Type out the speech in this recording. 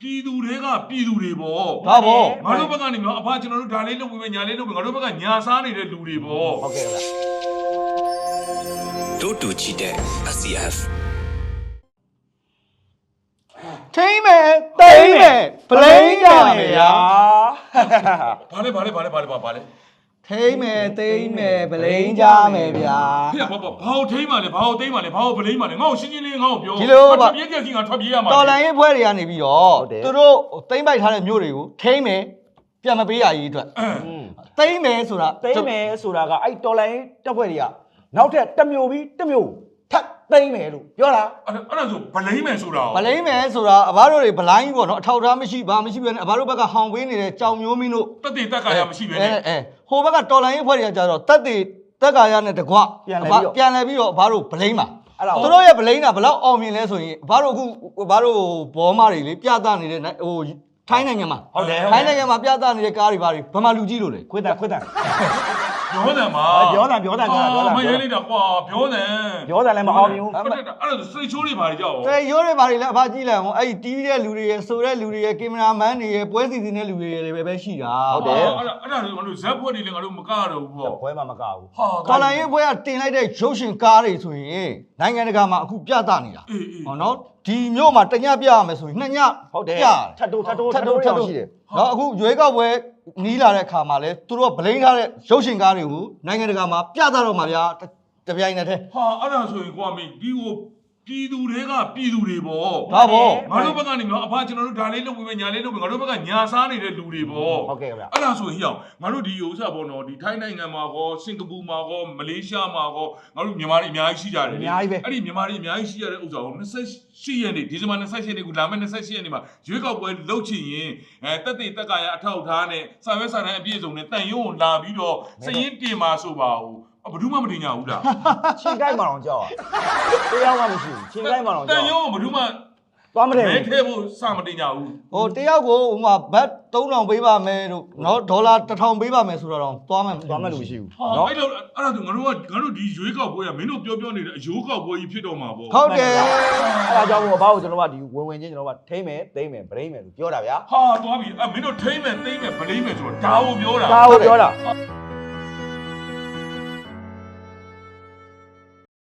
ပြည်သူတွေကပြည်သူတွေပေါ့ ဒါပေါ့ ငါတို့ဘက်ကနေအဖကျွန်တော်တို့ဒါလေးလုပ်ပြီးညာလေးလုပ်ပြီးငါတို့ဘက်ကညာစားနေတဲ့လူတွေပေါ့ ဟုတ်ကဲ့ဗျာ တို့တူချီတဲ့ SCF ထိမ့်မယ်တိမ့်မယ်ပလိန်ကြမယ်ဗျာ ဘာလဲထိမ့်မယ်တိမ့်မယ်ပလိန်ကြမယ်ဗျာ ဖေဘာကိုထိမ့်ပါလဲဘာကိုသိမ့်ပါလဲဘာကိုပလိမ့်ပါလဲငါ့ကိုရှင်းရှင်းလေးငါ့ကိုပြော ဒီလိုပါ ပြည့်ပြည့်စီငါထွက်ပြေးရမှာ တော်လန်ရေးပွဲတွေကနေပြီးတော့သူတို့တိမ့်ပိုက်ထားတဲ့မြို့တွေကိုထိမ့်မယ်ပြန်မပေးရကြီးအတွက်တိမ့်မယ်ဆိုတာ သိမ်းမယ်ဆိုတာကအဲ့တော်လိုင်းတက်ဖွဲ့တွေကနောက်ထပ်တစ်မျိုးပြီးတစ်မျိုးထပ်သိမ်းမယ်လို့ပြောတာ အဲ့ဒါဆိုပလိမ့်မယ်ဆိုတာ ပလိမ့်မယ်ဆိုတာအဘတို့တွေဗလိုင်းပေါ့နော်အထောက်ထားမရှိဘာမရှိပဲနဲ့အဘတို့ဘက်ကဟောင်ပေးနေတဲ့ကြောင်မျိုးမင်းတို့ တက်တည်တက်ကာရမရှိပဲနဲ့ ဟိုဘက်ကတော်လန်ရေးဖွဲ့တွေကကြတော့တက်ကာရနဲ့တကွပြန်လဲပြီးတော့အဘတို့ဗလိမ့်ပါသူတို့ရဲ့ဗလိမ့်တာဘယ်လောက်အောင်မြင်လဲဆိုရင်အဘတို့အခုအဘတို့ဘောမတွေလေပြသနေတဲ့ဟိုထိုင်းနိုင်ငံမှာ ဟုတ်တယ် ထိုင်းနိုင်ငံမှာပြသနေတဲ့ကားတွေဘာတွေဗမာလူကြီးလို့လေ ခွတ်တန် ပြောတယ်မှာ ပြောတာပြောတာ မရဲလိုက်တာကွာပြောတယ် ပြောတာလည်းမအောင်ဘူး အဲ့ဒါစိတ်ချိုးတွေပါကြောက် အဲရိုးတွေဘာတွေလဲအဖကြည့်လိုက်အောင်အဲ့ဒီတီးတဲ့လူတွေရယ်ဆိုတဲ့လူတွေရယ်ကင်မရာမန်တွေရယ်ပွဲစီစဉ်တဲ့လူတွေရယ်ပဲရှိတာ အဲ့ဒါတို့ဇက်ဖွဲ့တွေလည်းငါတို့မကရတော့ဘူးပေါ့ ဘွဲမှာမကဘူး တော်လိုင်းရေးပွဲကတင်လိုက်တဲ့ရုပ်ရှင်ကားတွေဆိုရင်နိုင်ငံတကာမှာအခုပြသနေတာဟောနော်ဒီမြို့မှာတညပြရမယ်ဆိုရင်နှစ်ည ဟုတ်တယ် ပြ ထပ်တိုးရှိတယ် နော်အခုရွေးကောက်ပွဲနီးလာတဲ့အခါမှာလဲသူတို့ကဗလိန်းထားတဲ့ရုပ်ရှင်ကားတွေကိုနိုင်ငံတကာမှာပြသတော့မှာဗျာတပြိုင်နက်တည်း ဟာအဲ့ဒါဆိုရင်ကွာမင်းဒီကိုပြည်သူတွေကပြည်သူတွေပေါ့ ဒါပေါ့ ငါတို့ဘက်ကနေအဖကျွန်တော်တို့ဒါလေးလုပ်ပြီးညာလေးလုပ်ပြီးငါတို့ဘက်ကညာစားနေတဲ့လူတွေပေါ့ ဟုတ်ကဲ့ဗျာ အဲ့ဒါဆိုရင်ဟိအောင်ငါတို့ဒီဥစ္စာပေါ့နော်ဒီထိုင်းနိုင်ငံမှာကောစင်ကာပူမှာကောမလေးရှားမှာကောငါတို့မြန်မာတွေအများကြီးရှိကြတယ်အဲ့ဒီမြန်မာတွေအများကြီးရှိရတဲ့ဥစ္စာကို28ရက်နေ့ဒီဇင်ဘာ28ရက်နေ့ကလာမယ့်28ရက်နေ့မှာရွေးကောက်ပွဲလုပ်ချင်ရင်တက်တည်တက်ကာရအထောက်ထားနဲ့စာရွက်စာတမ်းအပြည့်အစုံနဲ့တန်ရုံးကိုလာပြီးတော့စရင်တင်ပါဆိုပါဦးဘယ်သူမှမတင်ကြဘူးလား ချင်းကိုက်မှတော့ကြောက်တရားမှမရှိဘူးချင်းကိုက်မှတော့ တ ကြော န် က် ရုံးကိုဘယ်သူမှ သွားမတယ် မဲထဲဖို့စမတင်ကြဘူး ဟိုတယောက်ကိုဟိုမှာဘတ်3000ပေးပါမယ်တို့နော်ဒေါ်လာ1000ပေးပါမယ်ဆိုတော့သွားမယ် သွားမဲ့လူရှိဘူး ဟာအဲ့လိုအဲ့ဒါဆိုငါတို့ဒီရွေးကောက်ပွဲကမင်းတို့ပြောနေတဲ့အယိုးကောက်ပွဲကြီးဖြစ်တော့မှာပေါ့ ဟုတ်တယ် အဲ့ဒါကြောင့်မို့ဘာလို့ကျွန်တော်ကဒီဝင်ချင်းကျွန်တော်ကထိမ့်မယ်သိမ့်မယ်ဗလိမ့်မယ်လို့ပြောတာဗျာ ဟာသွားပြီမင်းတို့ထိမ့်မယ်သိမ့်မယ်ဗလိမ့်မယ်ဆိုတော့ဒါကိုပြောတာ ဒါကိုပြောတာ ဟ